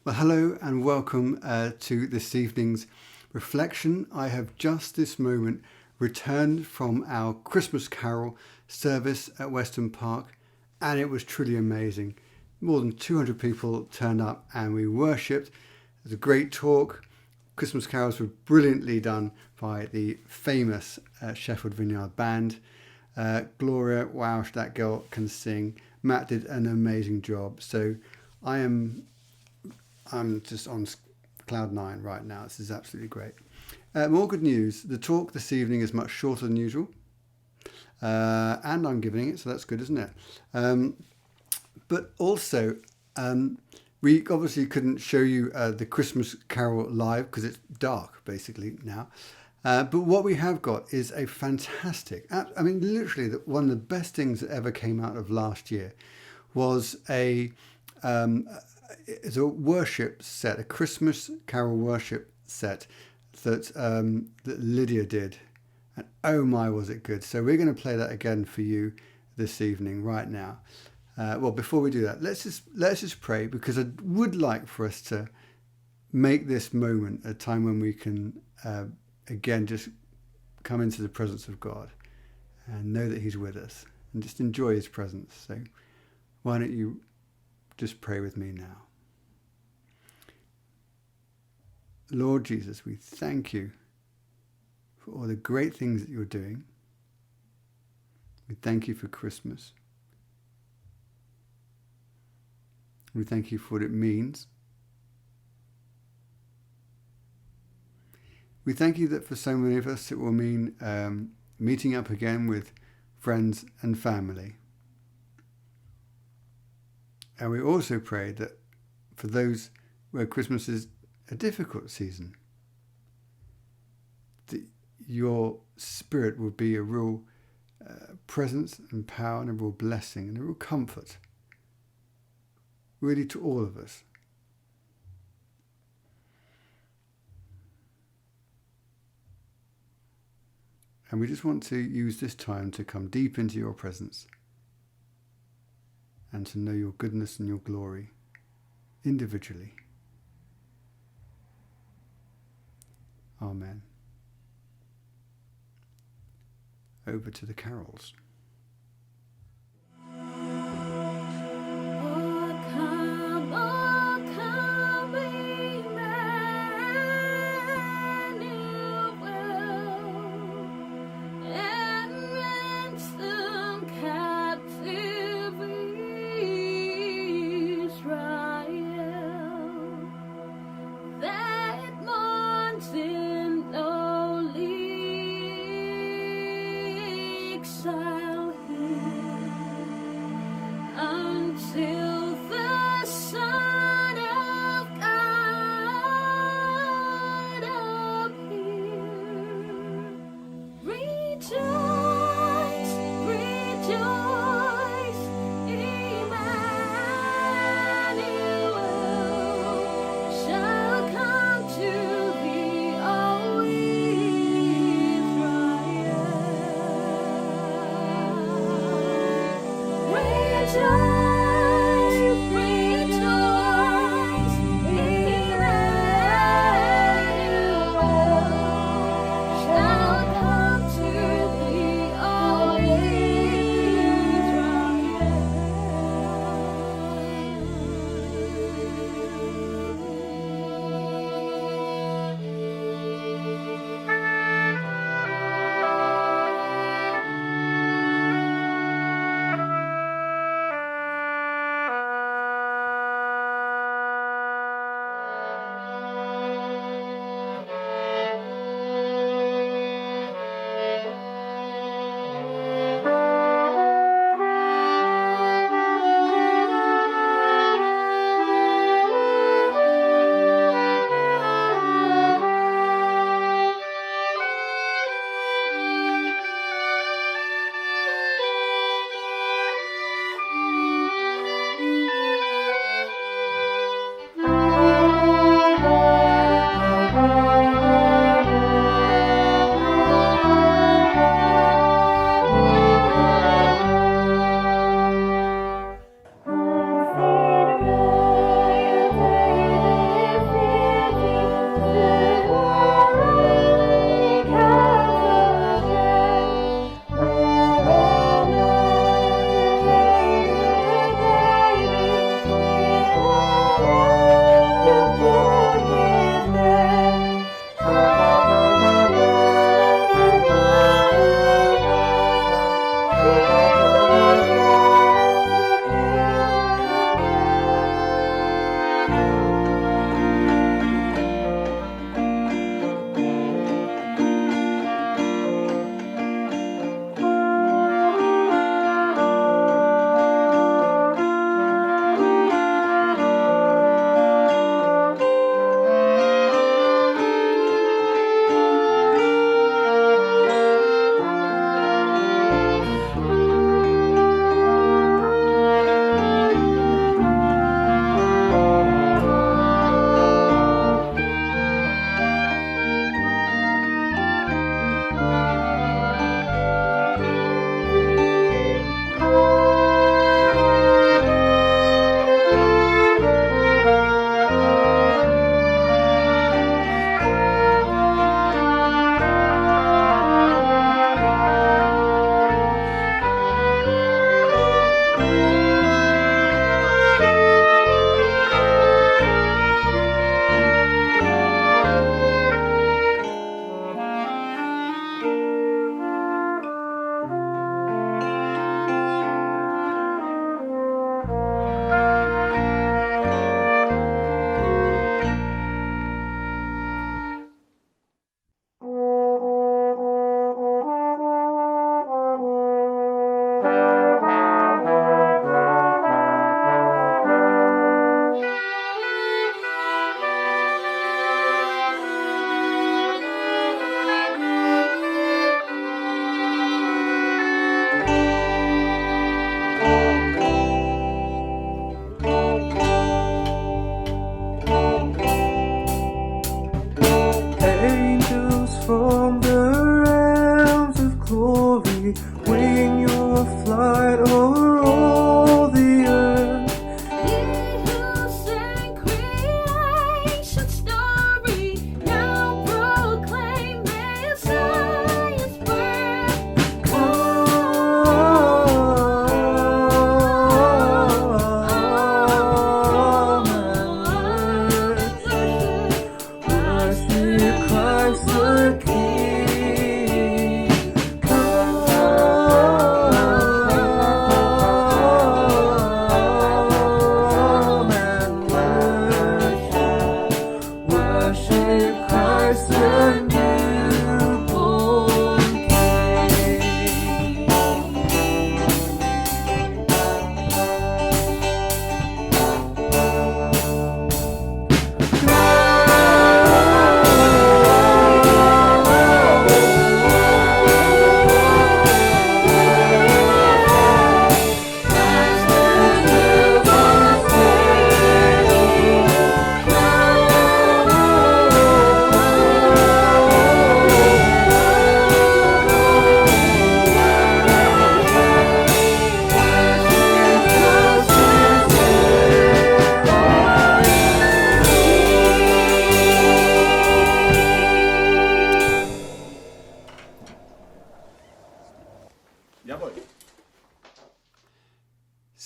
Well, hello and welcome to this evening's reflection. I have just this moment returned from our Christmas Carol service at Weston Park, and it was truly amazing. More than 200 people turned up and we worshipped. It was a great talk. Christmas carols were brilliantly done by the famous Sheffield Vineyard Band. Gloria, wow, that girl can sing. Matt did an amazing job. So I'm just on cloud nine right now. This is absolutely great. More good news. The talk this evening is much shorter than usual. And I'm giving it, so that's good, isn't it? But also, we obviously couldn't show you the Christmas Carol live because it's dark, basically, now. But what we have got is a fantastic, literally one of the best things that ever came out of last year was it's a worship set, a Christmas Carol worship set that Lydia did. And oh my, was it good. So we're going to play that again for you this evening, right now. Well, before we do that, let's just pray, because I would like for us to make this moment a time when we can, again, just come into the presence of God and know that He's with us and just enjoy His presence. So why don't you just pray with me now? Lord Jesus, we thank you for all the great things that you're doing. We thank you for Christmas. We thank you for what it means. We thank you that for so many of us it will mean meeting up again with friends and family. And we also pray that for those where Christmas is a difficult season, that your Spirit will be a real presence and power and a real blessing and a real comfort, really, to all of us. And we just want to use this time to come deep into your presence and to know your goodness and your glory individually. Amen. Over to the carols. Side.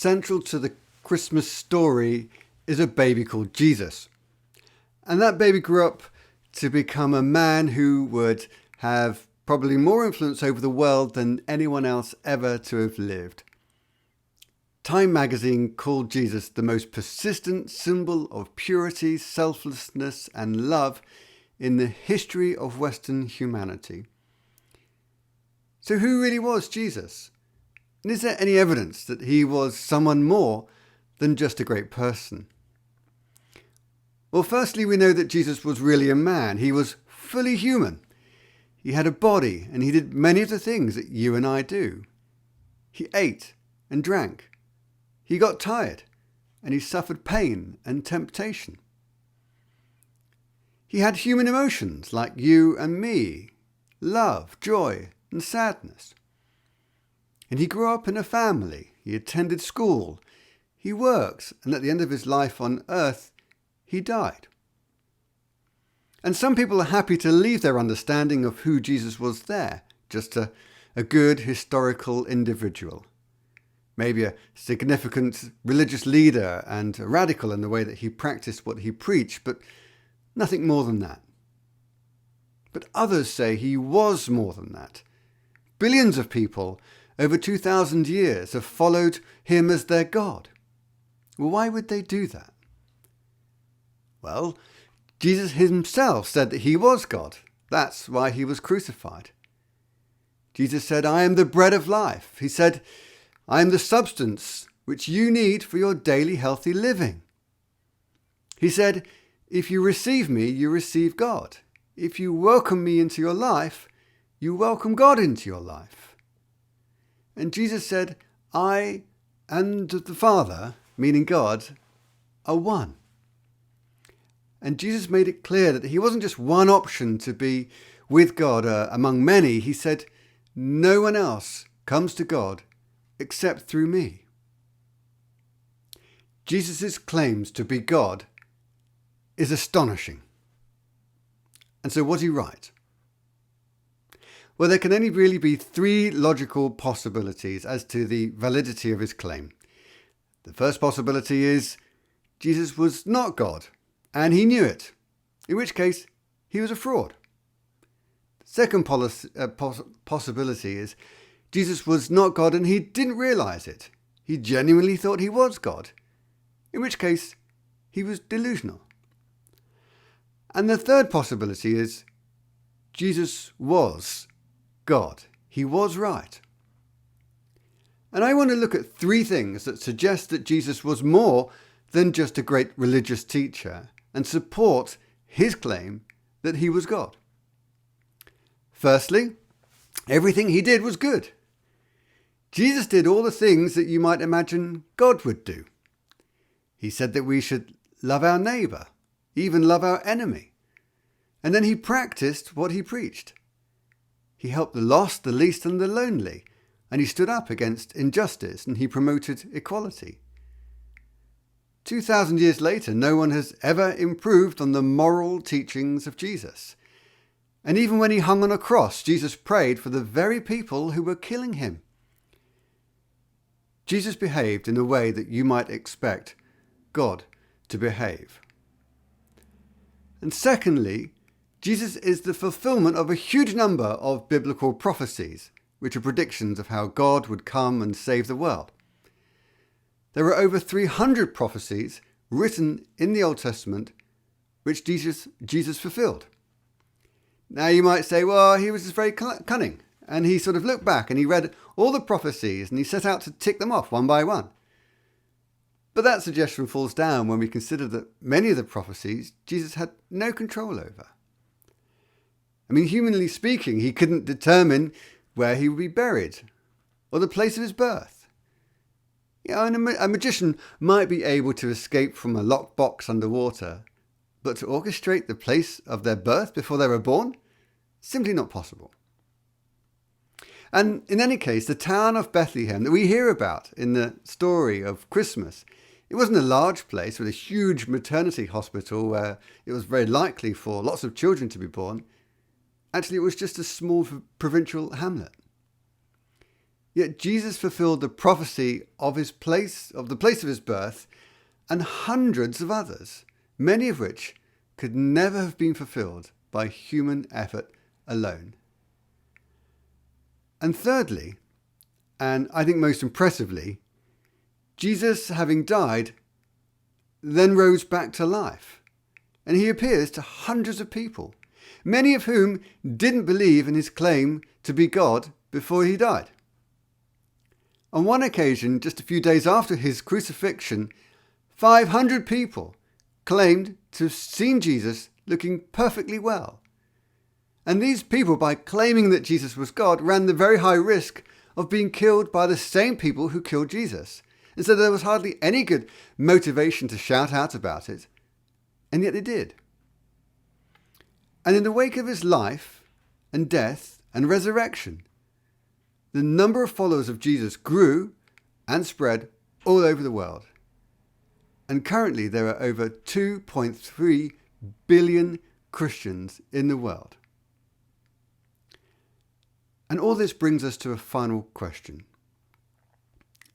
central to the Christmas story is a baby called Jesus. And that baby grew up to become a man who would have probably more influence over the world than anyone else ever to have lived. Time magazine called Jesus the most persistent symbol of purity, selflessness, and love in the history of Western humanity. So who really was Jesus? And is there any evidence that he was someone more than just a great person? Well, firstly, we know that Jesus was really a man. He was fully human. He had a body, and he did many of the things that you and I do. He ate and drank. He got tired, and he suffered pain and temptation. He had human emotions like you and me, love, joy, and sadness. And he grew up in a family. He attended school. He worked, and at the end of his life on earth, he died. And some people are happy to leave their understanding of who Jesus was there, just a good historical individual. Maybe a significant religious leader and a radical in the way that he practiced what he preached, but nothing more than that. But others say he was more than that. Billions of people over 2,000 years have followed him as their God. Well, why would they do that? Well, Jesus himself said that he was God. That's why he was crucified. Jesus said, "I am the bread of life." He said, "I am the substance which you need for your daily healthy living." He said, "If you receive me, you receive God. If you welcome me into your life, you welcome God into your life." And Jesus said, "I and the Father," meaning God, "are one." And Jesus made it clear that he wasn't just one option to be with God among many. He said, "No one else comes to God except through me." Jesus' claims to be God is astonishing. And so was he right? Well, there can only really be three logical possibilities as to the validity of his claim. The first possibility is Jesus was not God, and he knew it, in which case he was a fraud. The second possibility is Jesus was not God and he didn't realize it. He genuinely thought he was God, in which case he was delusional. And the third possibility is Jesus was God. He was right. And I want to look at three things that suggest that Jesus was more than just a great religious teacher and support his claim that he was God. Firstly, everything he did was good. Jesus did all the things that you might imagine God would do. He said that we should love our neighbour, even love our enemy. And then he practiced what he preached. He helped the lost, the least and the lonely, and he stood up against injustice and he promoted equality. 2,000 years later, no one has ever improved on the moral teachings of Jesus. And even when he hung on a cross, Jesus prayed for the very people who were killing him. Jesus behaved in a way that you might expect God to behave. And secondly, Jesus is the fulfillment of a huge number of biblical prophecies, which are predictions of how God would come and save the world. There are over 300 prophecies written in the Old Testament which Jesus fulfilled. Now you might say, well, he was just very cunning, and he sort of looked back and he read all the prophecies and he set out to tick them off one by one. But that suggestion falls down when we consider that many of the prophecies Jesus had no control over. I mean, humanly speaking, he couldn't determine where he would be buried or the place of his birth. You know, and a magician might be able to escape from a locked box underwater, but to orchestrate the place of their birth before they were born? Simply not possible. And in any case, the town of Bethlehem that we hear about in the story of Christmas, it wasn't a large place with a huge maternity hospital where it was very likely for lots of children to be born. Actually, it was just a small provincial hamlet. Yet Jesus fulfilled the prophecy of the place of his birth and hundreds of others, many of which could never have been fulfilled by human effort alone. And thirdly, and I think most impressively, Jesus, having died, then rose back to life, and he appears to hundreds of people, many of whom didn't believe in his claim to be God before he died. On one occasion, just a few days after his crucifixion, 500 people claimed to have seen Jesus looking perfectly well. And these people, by claiming that Jesus was God, ran the very high risk of being killed by the same people who killed Jesus. And so there was hardly any good motivation to shout out about it. And yet they did. And in the wake of his life and death and resurrection, the number of followers of Jesus grew and spread all over the world. And currently there are over 2.3 billion Christians in the world. And all this brings us to a final question.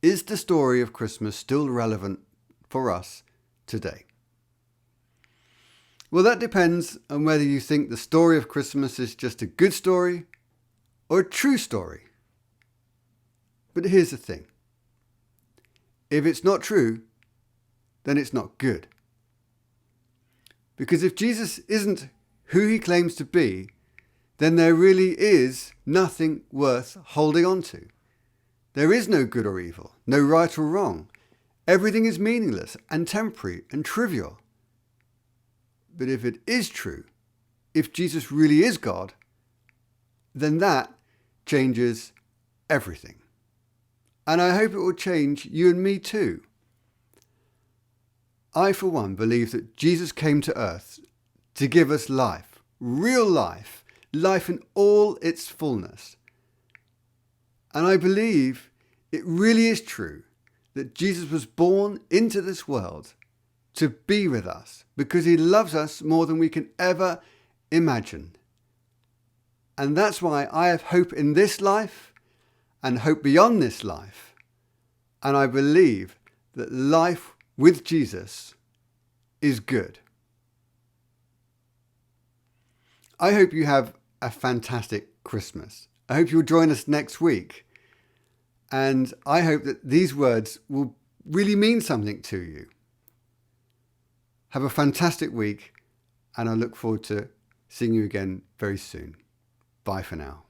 Is the story of Christmas still relevant for us today? Well, that depends on whether you think the story of Christmas is just a good story or a true story. But here's the thing. If it's not true, then it's not good. Because if Jesus isn't who he claims to be, then there really is nothing worth holding on to. There is no good or evil, no right or wrong. Everything is meaningless and temporary and trivial. But if it is true, if Jesus really is God, then that changes everything. And I hope it will change you and me too. I, for one, believe that Jesus came to earth to give us life, real life, life in all its fullness. And I believe it really is true that Jesus was born into this world to be with us because he loves us more than we can ever imagine. And that's why I have hope in this life and hope beyond this life. And I believe that life with Jesus is good. I hope you have a fantastic Christmas. I hope you'll join us next week. And I hope that these words will really mean something to you. Have a fantastic week, and I look forward to seeing you again very soon. Bye for now.